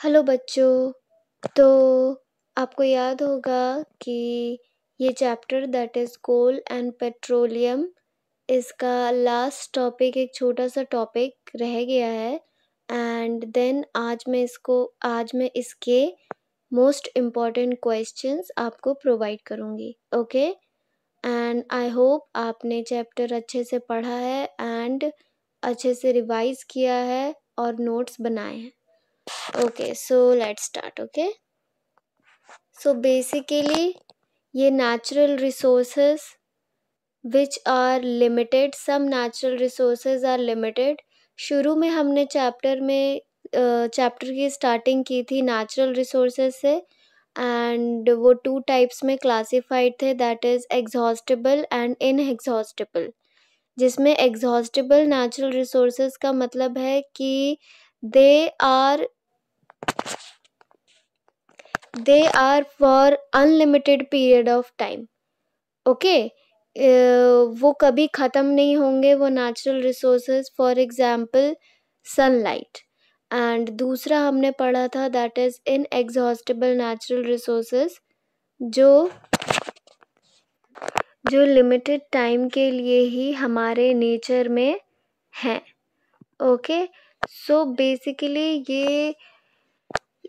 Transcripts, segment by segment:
Hello बच्चों। तो आपको याद होगा कि ये chapter that is coal and petroleum, इसका लास्ट टॉपिक एक छोटा सा टॉपिक रह गया है। एंड देन आज मैं इसके मोस्ट इम्पॉर्टेंट क्वेश्चंस आपको प्रोवाइड करूँगी। ओके, एंड आई होप आपने चैप्टर अच्छे से पढ़ा है एंड अच्छे से रिवाइज किया है और नोट्स बनाए हैं। Okay, so let's start. Okay, so basically ये natural resources which are limited, some natural resources are limited। शुरू में हमने चैप्टर की स्टार्टिंग की थी नेचुरल रिसोर्सेज से, एंड वो टू टाइप्स में क्लासिफाइड थे, that is exhaustible and inexhaustible. जिसमें एग्जॉस्टेबल नेचुरल रिसोर्सेज का मतलब है कि they are for unlimited period of time. Okay, वो कभी ख़त्म नहीं होंगे वो natural resources, for example sunlight. And दूसरा हमने पढ़ा था that is inexhaustible natural resources, जो लिमिटेड टाइम के लिए ही हमारे नेचर में हैं। ओके, सो बेसिकली ये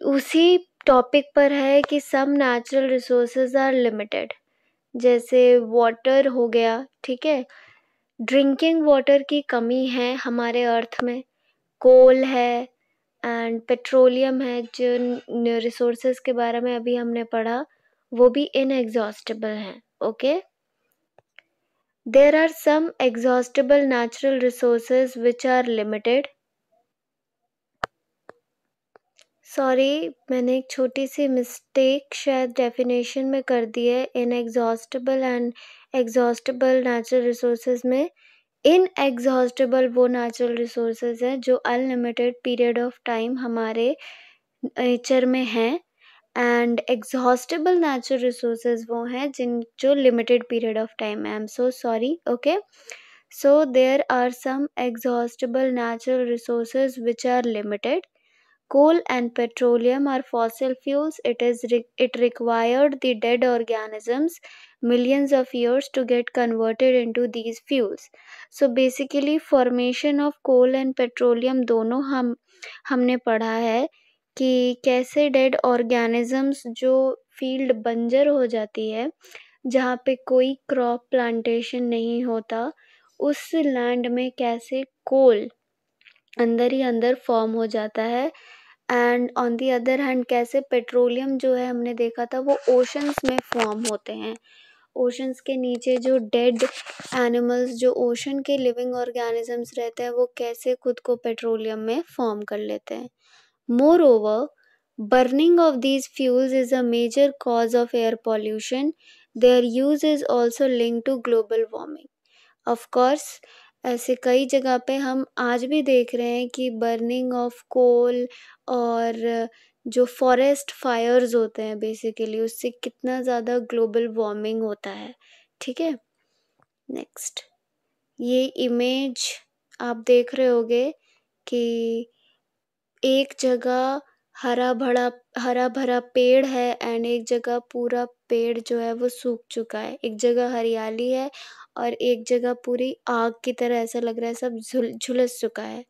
उसी टॉपिक पर है कि some natural resources are limited. जैसे वाटर हो गया, ठीक है, ड्रिंकिंग वाटर की कमी है हमारे अर्थ में। कोल है एंड पेट्रोलियम है, जो रिसोर्सेज के बारे में अभी हमने पढ़ा, वो भी इनएग्जॉस्टेबल हैं। Okay, there are some exhaustible natural resources which are limited. Sorry, मैंने एक छोटी सी मिस्टेक शायद डेफिनेशन में कर दी है। Inexhaustible and exhaustible natural resources में इनएग्जॉस्टेबल वो नेचुरल रिसोर्सेज हैं जो अनलिमिटेड पीरियड ऑफ टाइम हमारे नेचर में हैं, एंड एग्जॉस्टेबल नेचुरल रिसोर्सेज वो हैं जो limited period of time. I am so sorry. Okay, so there are some exhaustible natural resources which are limited. Coal and petroleum are fossil fuels. It required the dead organisms millions of years to get converted into these fuels. So basically formation of coal and petroleum दोनों हमने पढ़ा है कि कैसे dead organisms, जो field बंजर हो जाती है जहाँ पे कोई क्रॉप प्लांटेशन नहीं होता, उस लैंड में कैसे कोल अंदर ही अंदर फॉर्म हो जाता है, and on the other hand कैसे पेट्रोलियम जो है हमने देखा था वो ओशंस में फॉर्म होते हैं। ओशंस के नीचे जो डेड एनिमल्स, जो ओशन के लिविंग ऑर्गेनिजम्स रहते हैं, वो कैसे खुद को पेट्रोलियम में फॉर्म कर लेते हैं। More over, burning of these fuels is a major cause of air pollution. Their use is also linked to global warming. Of course ऐसे कई जगह पे हम आज भी देख रहे हैं कि बर्निंग ऑफ कोल और जो फॉरेस्ट फायर्स होते हैं बेसिकली, उससे कितना ज़्यादा ग्लोबल वार्मिंग होता है। ठीक है, नेक्स्ट, ये इमेज आप देख रहे होगे कि एक जगह हरा भरा पेड़ है एंड एक जगह पूरा पेड़ जो है वो सूख चुका है। एक जगह हरियाली है और एक जगह पूरी आग की तरह ऐसा लग रहा है सब झुलस चुका है।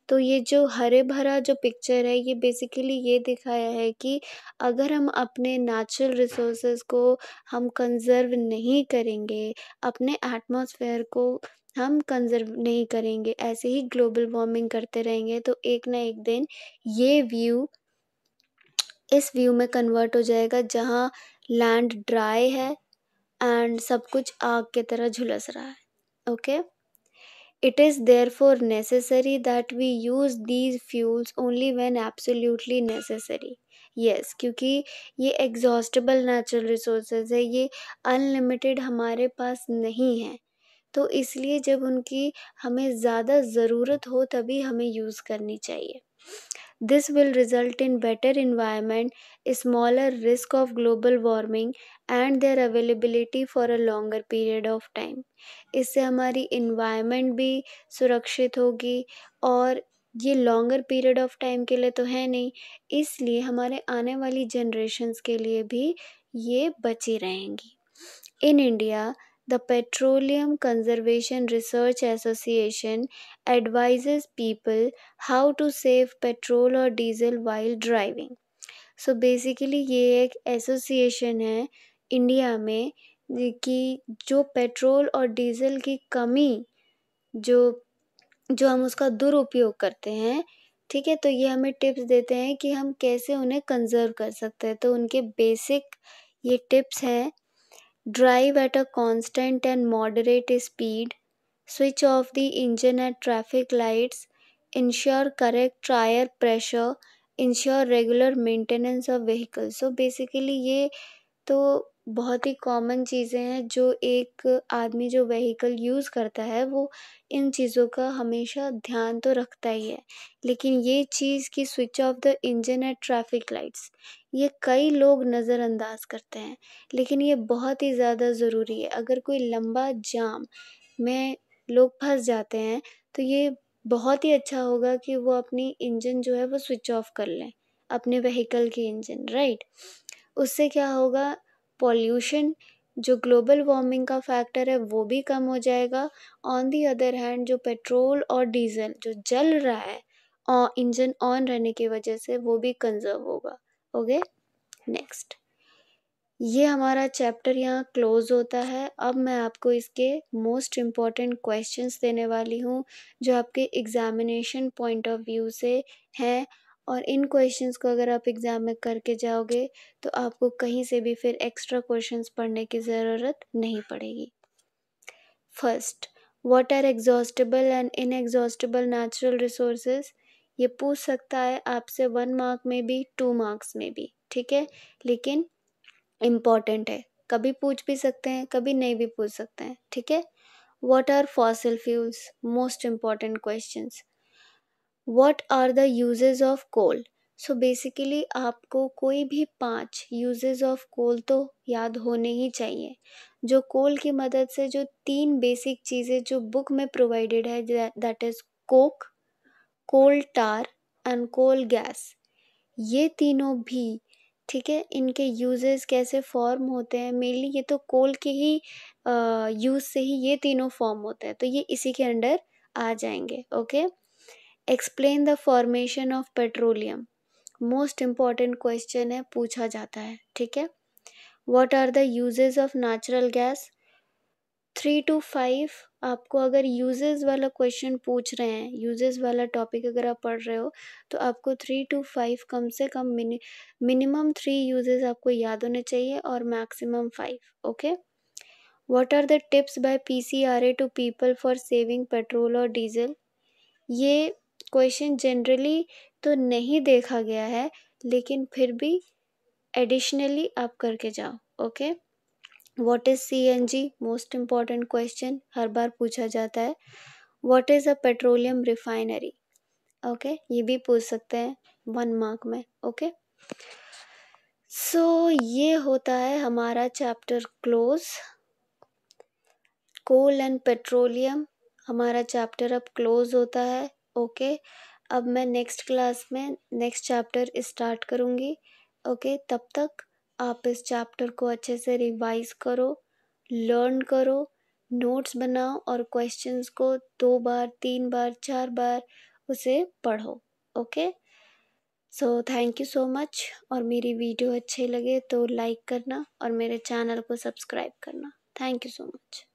तो ये जो हरे भरा जो पिक्चर है, ये बेसिकली ये दिखाया है कि अगर हम अपने नेचुरल रिसोर्सेज को हम कंजर्व नहीं करेंगे, अपने एटमॉस्फेयर को हम कंजर्व नहीं करेंगे, ऐसे ही ग्लोबल वार्मिंग करते रहेंगे, तो एक ना एक दिन ये व्यू इस व्यू में कन्वर्ट हो जाएगा जहाँ लैंड ड्राई है एंड सब कुछ आग की तरह झुलस रहा है। Okay, it is therefore necessary that we use these fuels only when absolutely necessary. Yes, क्योंकि ये exhaustible natural resources है, ये unlimited हमारे पास नहीं है, तो इसलिए जब उनकी हमें ज़्यादा ज़रूरत हो तभी हमें यूज़ करनी चाहिए। This will result in better environment, a smaller risk of global warming and their availability for a longer period of time. इससे हमारी environment भी सुरक्षित होगी और ये लॉन्गर पीरियड ऑफ टाइम के लिए तो है नहीं, इसलिए हमारे आने वाली जनरेशन्स के लिए भी ये बची रहेंगी। In India, the Petroleum Conservation Research Association advises people how to save petrol or diesel while driving. So basically ये एक एसोसिएशन है इंडिया में कि जो पेट्रोल और डीजल की कमी जो जो हम उसका दुरुपयोग करते हैं, ठीक है, तो ये हमें टिप्स देते हैं कि हम कैसे उन्हें कंजर्व कर सकते हैं। तो उनके बेसिक ये टिप्स हैं: drive at a constant and moderate speed, switch off the engine at traffic lights, ensure correct tire pressure, ensure regular maintenance of vehicles. So basically ये तो बहुत ही कॉमन चीज़ें हैं जो एक आदमी जो व्हीकल यूज़ करता है वो इन चीज़ों का हमेशा ध्यान तो रखता ही है। लेकिन ये चीज़ कि switch off the engine at traffic lights, ये कई लोग नज़रअंदाज करते हैं, लेकिन ये बहुत ही ज़्यादा ज़रूरी है। अगर कोई लंबा जाम में लोग फंस जाते हैं तो ये बहुत ही अच्छा होगा कि वो अपनी इंजन जो है वो स्विच ऑफ कर लें, अपने व्हीकल की इंजन, राइट। उससे क्या होगा, पॉल्यूशन जो ग्लोबल वार्मिंग का फैक्टर है वो भी कम हो जाएगा। ऑन दी अदर हैंड जो पेट्रोल और डीजल जो जल रहा है और इंजन ऑन रहने की वजह से वो भी कंजर्व होगा। ओके, नेक्स्ट, ये हमारा चैप्टर यहाँ क्लोज होता है। अब मैं आपको इसके मोस्ट इम्पॉर्टेंट क्वेश्चंस देने वाली हूँ जो आपके एग्जामिनेशन पॉइंट ऑफ व्यू से हैं, और इन क्वेश्चंस को अगर आप एग्ज़ाम में करके जाओगे तो आपको कहीं से भी फिर एक्स्ट्रा क्वेश्चंस पढ़ने की ज़रूरत नहीं पड़ेगी। First, what are exhaustible and inexhaustible natural resources. ये पूछ सकता है आपसे 1 मार्क में भी, 2 मार्क्स में भी, ठीक है, लेकिन इम्पॉर्टेंट है, कभी पूछ भी सकते हैं, कभी नहीं भी पूछ सकते हैं, ठीक है। What are fossil fuels, most important questions. What are the uses of coal. So basically आपको कोई भी 5 यूजेस ऑफ कोल तो याद होने ही चाहिए। जो कोल की मदद से जो 3 बेसिक चीज़ें जो बुक में प्रोवाइडेड है, that is coke, coal tar and coal gas, ये तीनों भी, ठीक है, इनके यूजेस कैसे फॉर्म होते हैं, मेनली ये तो कोल के ही यूज़ से ही ये तीनों फॉर्म होते हैं, तो ये इसी के अंडर आ जाएंगे। Okay, explain the formation of petroleum, most important question है, पूछा जाता है, ठीक है। What are the uses of natural gas. 3 to 5 आपको अगर यूजेस वाला क्वेश्चन पूछ रहे हैं, यूजेस वाला टॉपिक अगर आप पढ़ रहे हो तो आपको 3 to 5 कम से कम मिनिमम 3 यूजेस आपको याद होने चाहिए और maximum 5। Okay, what are the tips by PCRA to people for saving petrol और डीजल। ये क्वेश्चन जनरली तो नहीं देखा गया है, लेकिन फिर भी एडिशनली आप करके जाओ। Okay, what is CNG, most important question, हर बार पूछा जाता है। What is a petroleum refinery, okay, ये भी पूछ सकते हैं 1 मार्क में। ओके, सो ये होता है हमारा chapter close, coal and petroleum, हमारा चैप्टर अब क्लोज होता है। ओके, अब मैं नेक्स्ट क्लास में नेक्स्ट चैप्टर स्टार्ट करूँगी। ओके, तब तक आप इस चैप्टर को अच्छे से रिवाइज करो, लर्न करो, नोट्स बनाओ और क्वेश्चंस को 2 बार, 3 बार, 4 बार उसे पढ़ो। Okay, so thank you so much, और मेरी वीडियो अच्छे लगे तो लाइक करना और मेरे चैनल को सब्सक्राइब करना। Thank you so much.